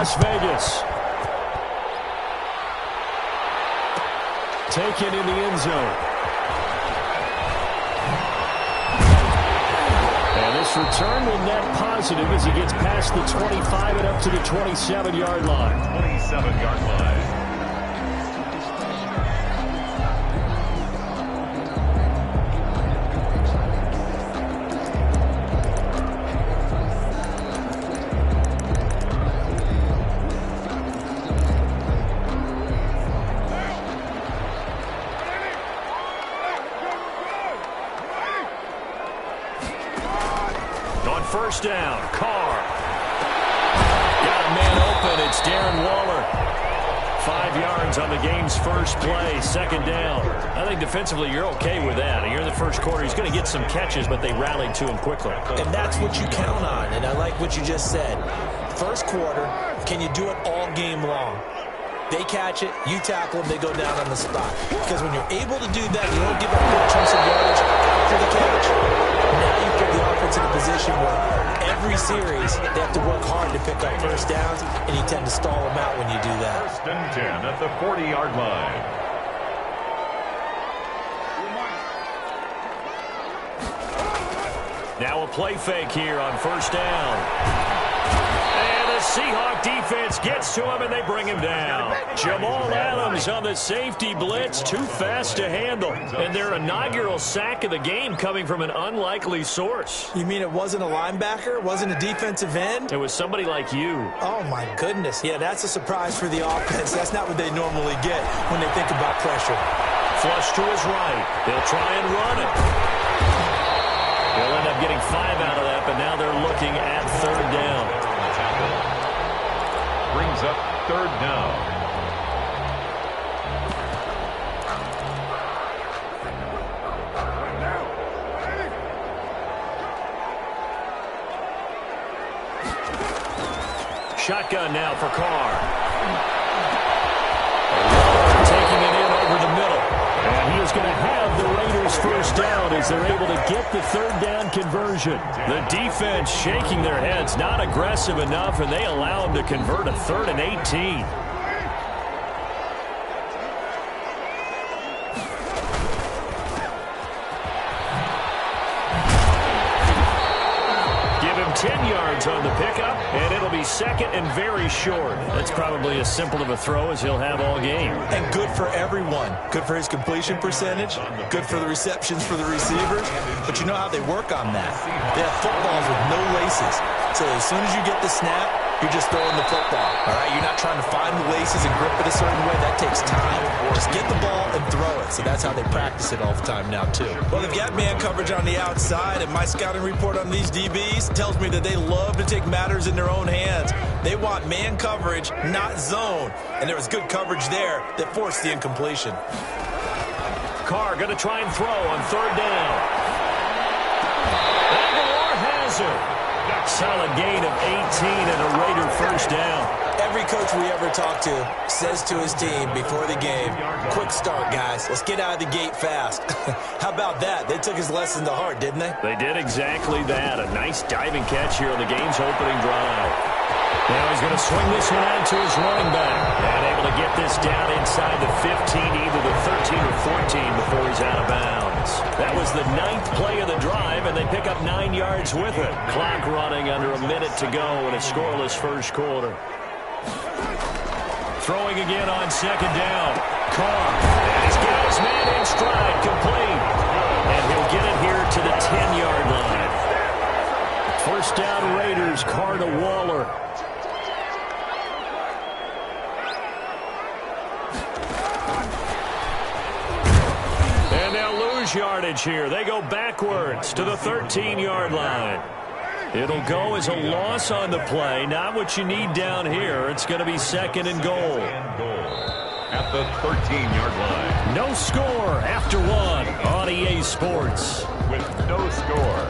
Las Vegas. Taken in the end zone. And this return will net positive as he gets past the 25 and up to the 27-yard line. 27-yard line. First down, Carr. Got a man open. It's Darren Waller. 5 yards on the game's first play, second down. I think defensively you're okay with that. Here in the first quarter, he's going to get some catches, but they rallied to him quickly. And that's what you count on, and I like what you just said. First quarter, can you do it all game long? They catch it, you tackle them, they go down on the spot. Because when you're able to do that, you don't give up big chunks of yardage after the catch. Now you put the offense in a position where every series they have to work hard to pick up first downs, and you tend to stall them out when you do that. First and 10 at the 40-yard line. Now a play fake here on first down. And the Seahawk defense gets to him, and they bring him down. Jamal Adams on the safety blitz, too fast to handle. And their inaugural sack of the game coming from an unlikely source. You mean it wasn't a linebacker? It wasn't a defensive end? It was somebody like you. Oh, my goodness. Yeah, that's a surprise for the offense. That's not what they normally get when they think about pressure. Flush to his right. They'll try and run it. They'll end up getting 5 out of that, but now they're looking at third down. Brings up third down. Shotgun now for Carr. Taking it in over the middle. And he is going to have the Raiders first down as they're able to get the third down conversion. The defense shaking their heads, not aggressive enough, and they allow him to convert a 3rd and 18. Give him 10 yards on the pickup, and it'll be second and very short. That's probably as simple of a throw as he'll have all game. And good for everyone. Good for his completion percentage. Good for the receptions for the receivers. But you know how they work on that. They have footballs with no laces. So as soon as you get the snap, you're just throwing the football. All right? You're not trying to find the laces and grip it a certain way. That takes time. Just get the ball and throw it. So that's how they practice it all the time now, too. Well, they've got man coverage on the outside, and my scouting report on these DBs tells me that they love to take matters in their own hands. They want man coverage, not zone. And there was good coverage there that forced the incompletion. Carr going to try and throw on third down. Aguilar has him. Solid gain of 18 and a Raider first down. Every coach we ever talk to says to his team before the game, quick start, guys. Let's get out of the gate fast. How about that? They took his lesson to heart, didn't they? They did exactly that. A nice diving catch here on the game's opening drive. Now he's going to swing this one out to his running back. And able to get this down inside the 15, either the 13 or 14 before he's out of bounds. That was the 9th play of the drive, and they pick up 9 yards with it. Clock running under a minute to go in a scoreless first quarter. Throwing again on second down. Carr. And he's got his man in stride, complete. And he'll get it here to the 10-yard line. First down Raiders, Carr to Waller. And they'll lose yardage here. They go backwards to the 13-yard line. It'll go as a loss on the play. Not what you need down here. It's going to be second and goal. At the 13-yard line. No score after one on EA Sports. With no score.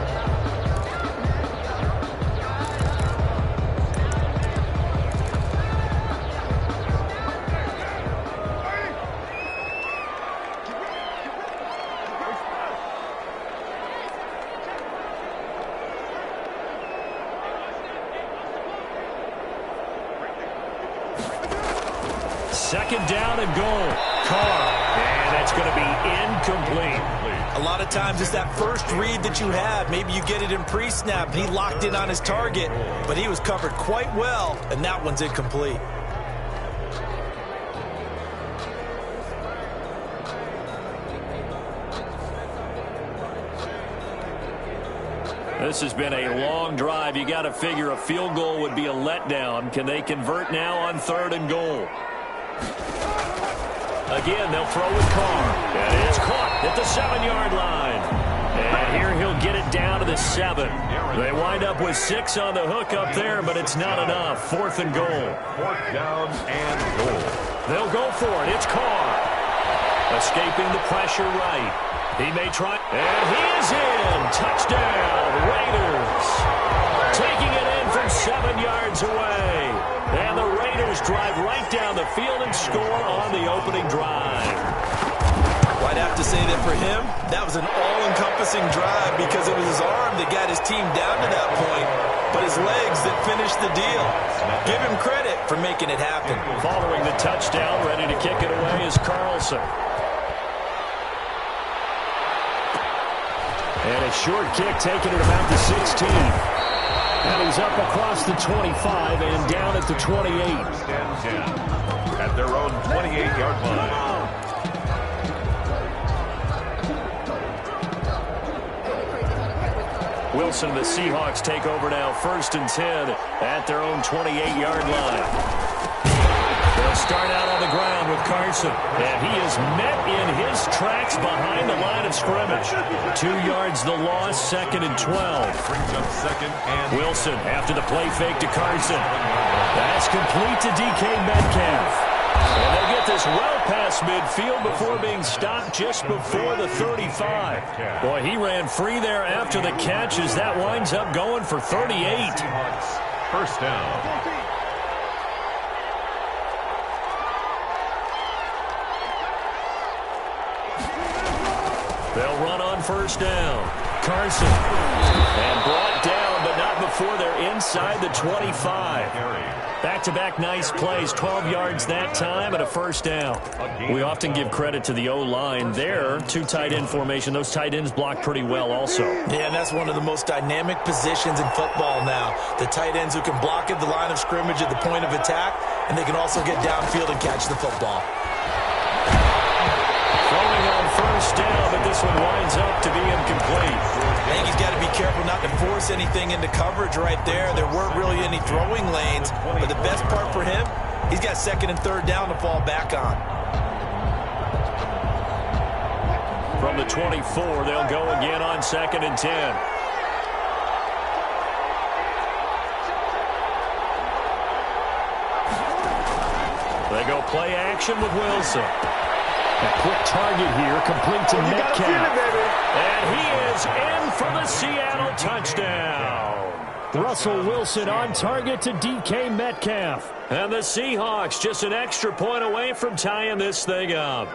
Second down and goal. Carr. And it's going to be incomplete. A lot of times it's that first read that you have. Maybe you get it in pre-snap, and he locked in on his target, but he was covered quite well, and that one's incomplete. This has been a long drive. You got to figure a field goal would be a letdown. Can they convert now on 3rd and goal? Again, they'll throw with Carr. And it's caught at the 7-yard line. And here he'll get it down to the 7. They wind up with 6 on the hook up there, but it's not enough. 4th and goal. 4th down and goal. They'll go for it. It's Carr. Escaping the pressure right. He may try. And he is in. Touchdown, Raiders. Taking it in from 7 yards away. And the Raiders drive right down the field and score on the opening drive. Well, I'd have to say that for him, that was an all-encompassing drive because it was his arm that got his team down to that point, but his legs that finished the deal. Give him credit for making it happen. Following the touchdown, ready to kick it away is Carlson. And a short kick taking it about the 16. And he's up across the 25 and down at the 28. And 10 at their own 28-yard line. Wilson and the Seahawks take over now, 1st and 10 at their own 28-yard line. They'll start out on the ground with Carson. And he is met in his tracks behind the line of scrimmage. 2 yards the loss, 2nd and 12. Brings up 2nd and Wilson after the play fake to Carson. That's complete to DK Metcalf. And they get this well past midfield before being stopped just before the 35. Boy, he ran free there after the catch as that winds up going for 38. First down. They'll run on 1st down. Carson. And brought down, but not before they're inside the 25. Back-to-back nice plays. 12 yards that time and a 1st down. We often give credit to the O-line there. 2 tight end formation. Those tight ends block pretty well also. Yeah, and that's one of the most dynamic positions in football now. The tight ends who can block at the line of scrimmage at the point of attack, and they can also get downfield and catch the football. Throwing on 1st down, but this one winds up to be incomplete. I think he's got to be careful not to force anything into coverage right there. There weren't really any throwing lanes, but the best part for him, he's got 2nd and 3rd down to fall back on. From the 24, they'll go again on 2nd and 10. They go play action with Wilson. A quick target here, complete to Metcalf. And he is in for the Seattle touchdown. Russell Wilson on target to DK Metcalf. And the Seahawks just an extra point away from tying this thing up.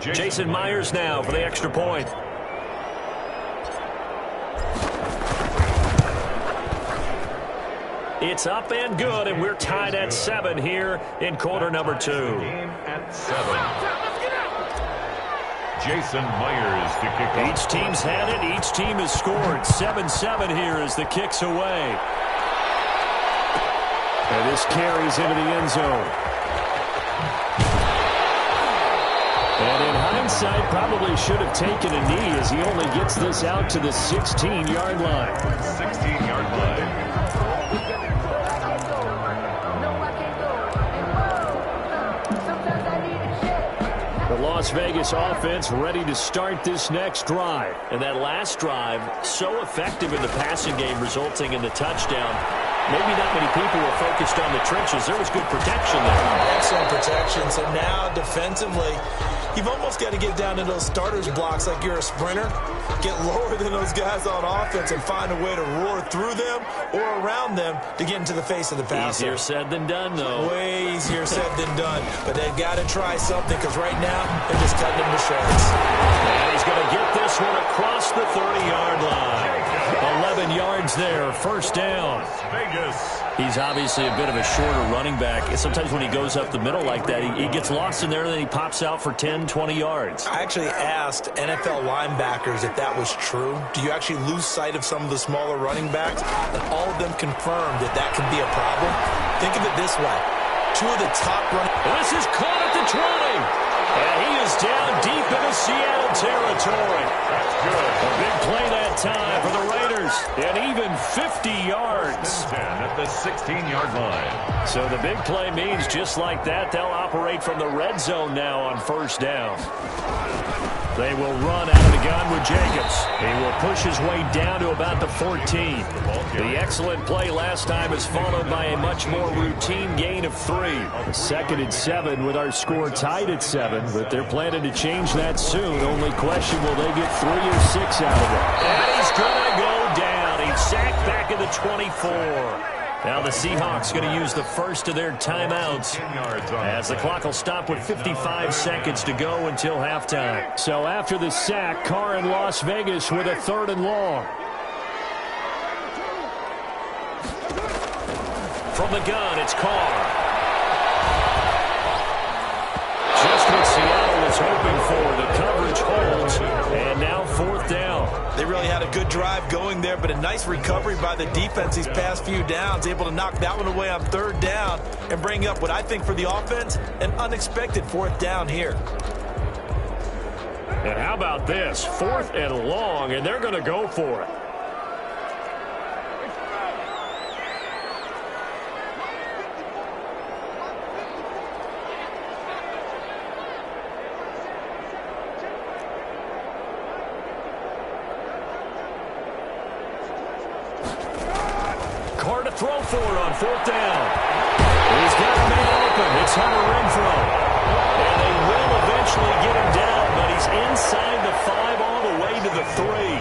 Jason Myers now for the extra point. It's up and good, and we're tied at 7 here in quarter number 2. Game at 7. Jason Myers to kick off. Each team's had it. Each team has scored. 7-7 here as the kick's away. And this carries into the end zone. And in hindsight, probably should have taken a knee as he only gets this out to the 16-yard line. 16-yard line. The Las Vegas offense ready to start this next drive. And that last drive, so effective in the passing game, resulting in the touchdown. Maybe not many people were focused on the trenches. There was good protection there. Excellent protection. So now, defensively, you've almost got to get down to those starters blocks like you're a sprinter. Get lower than those guys on offense and find a way to roar through them or around them to get into the face of the passer. Easier said than done, though. Way easier said than done. But they've got to try something because right now they're just cutting them to shreds. And he's going to get this one across the 30-yard line. 11 yards there, first down. Vegas. He's obviously a bit of a shorter running back. Sometimes when he goes up the middle like that, he gets lost in there, and then he pops out for 10, 20 yards. I actually asked NFL linebackers if that was true. Do you actually lose sight of some of the smaller running backs? And all of them confirmed that that can be a problem. Think of it this way. Two of the top running... This is caught at the 20. And he is down deep into Seattle territory. That's good. A big play that time for the Raiders. And even 50 yards. 10 at the 16-yard line. So the big play means just like that, they'll operate from the red zone now on first down. They will run out of the gun with Jacobs. He will push his way down to about the 14. The excellent play last time is followed by a much more routine gain of 3. 2nd and 7 with our score tied at 7, but they're planning to change that soon. Only question, will they get 3 or 6 out of it? And he's going to go down. He's sacked back at the 24. Now the Seahawks going to use the first of their timeouts as the clock will stop with 55 seconds to go until halftime. So after the sack, Carr in Las Vegas with a 3rd and long. From the gun, it's Carr. Just what Seattle was hoping for. The coverage holds, and now 4th down. They really had a good drive going there, but a nice recovery by the defense these past few downs, able to knock that one away on 3rd down and bring up what I think for the offense, an unexpected 4th down here. And how about this? 4th and long, and they're going to go for it. Throw for it on 4th down. He's got a man open. It's Hunter Renfro. And they will eventually get him down, but he's inside the 5 all the way to the 3.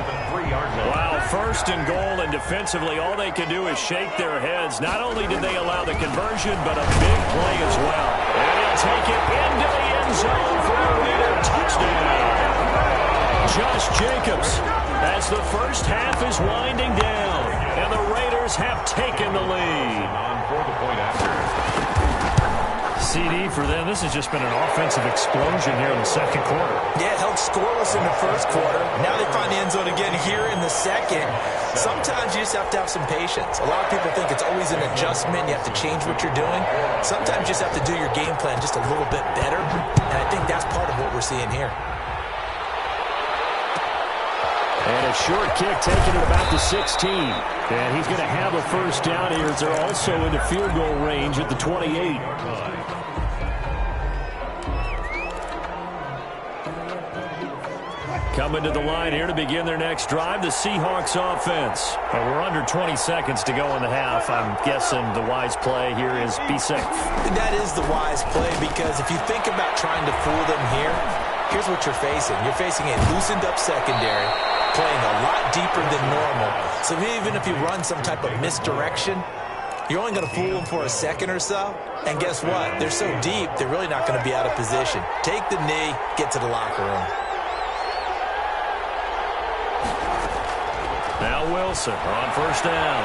Wow, 1st and goal, and defensively all they can do is shake their heads. Not only did they allow the conversion, but a big play as well. And he'll take it into the end zone for a leader touchdown. Josh Jacobs as the first half is winding down. And the Raiders have taken the lead. On for the point after. CD for them. This has just been an offensive explosion here in the 2nd quarter. Yeah, held scoreless in the 1st quarter. Now they find the end zone again here in the 2nd. Sometimes you just have to have some patience. A lot of people think it's always an adjustment. You have to change what you're doing. Sometimes you just have to do your game plan just a little bit better. And I think that's part of what we're seeing here. And a short kick taken at about the 16. And he's going to have a first down here as they're also into field goal range at the 28. Coming to the line here to begin their next drive, the Seahawks offense. But we're under 20 seconds to go in the half. I'm guessing the wise play here is be safe. That is the wise play, because if you think about trying to fool them here, here's what you're facing. You're facing a loosened up secondary, playing a lot deeper than normal. So even if you run some type of misdirection, you're only going to fool them for a second or so. And guess what? They're so deep, they're really not going to be out of position. Take the knee, get to the locker room. Now Wilson on first down.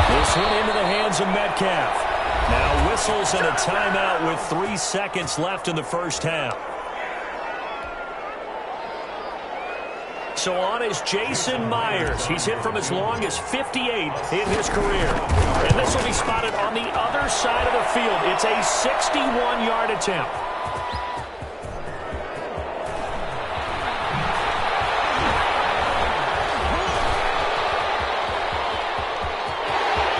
This one into the hands of Metcalf. Now whistles and a timeout with 3 seconds left in the first half. So on is Jason Myers. He's hit from as long as 58 in his career. And this will be spotted on the other side of the field. It's a 61-yard attempt.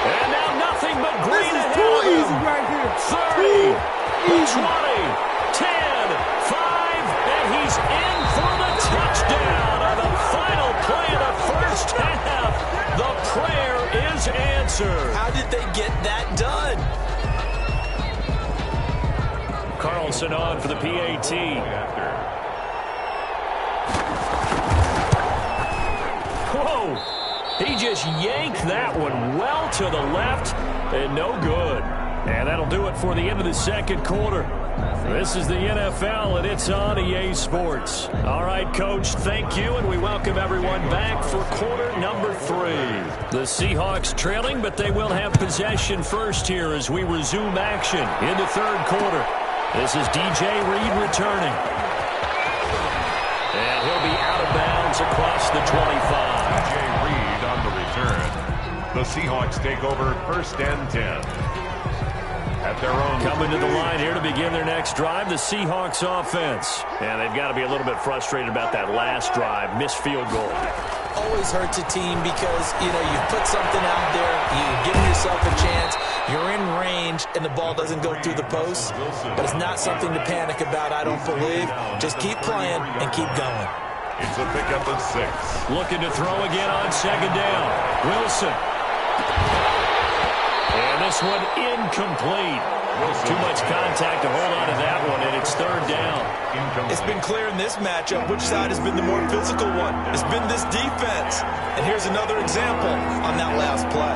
And now nothing but green ahead of him. Right here. 30, 20, 10, 5, and he's in for the touchdown. Final play of the first half. The prayer is answered. How did they get that done? Carlson on for the PAT. Whoa! He just yanked that one well to the left and no good. And that'll do it for the end of the 2nd quarter. This is the NFL, and it's on EA Sports. All right, Coach, thank you, and we welcome everyone back for quarter number 3. The Seahawks trailing, but they will have possession first here as we resume action in the third quarter. This is DJ Reed returning. And he'll be out of bounds across the 25. DJ Reed on the return. The Seahawks take over 1st and 10. At their own coming to the line here to begin their next drive, the Seahawks offense. And they've got to be a little bit frustrated about that last drive, missed field goal. Always hurts a team because, you've put something out there, you've given yourself a chance, you're in range, and the ball doesn't go through the post. But it's not something to panic about, I don't believe. Just keep playing and keep going. It's a pickup of 6. Looking to throw again on 2nd down. Wilson. And this one incomplete. Too much contact to hold on to that one, and it's 3rd down. It's been clear in this matchup which side has been the more physical one. It's been this defense. And here's another example on that last play.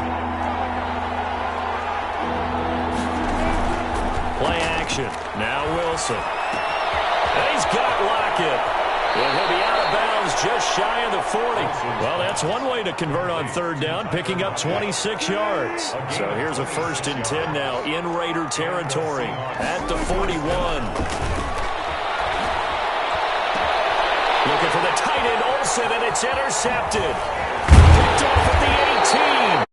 Play action. Now Wilson. And he's got Lockett. And he'll be out of bounds just shy of the 40. Well, that's one way to convert on 3rd down, picking up 26 yards. So here's a 1st and 10 now in Raider territory at the 41. Looking for the tight end, Olsen, and it's intercepted. Picked off at the 18.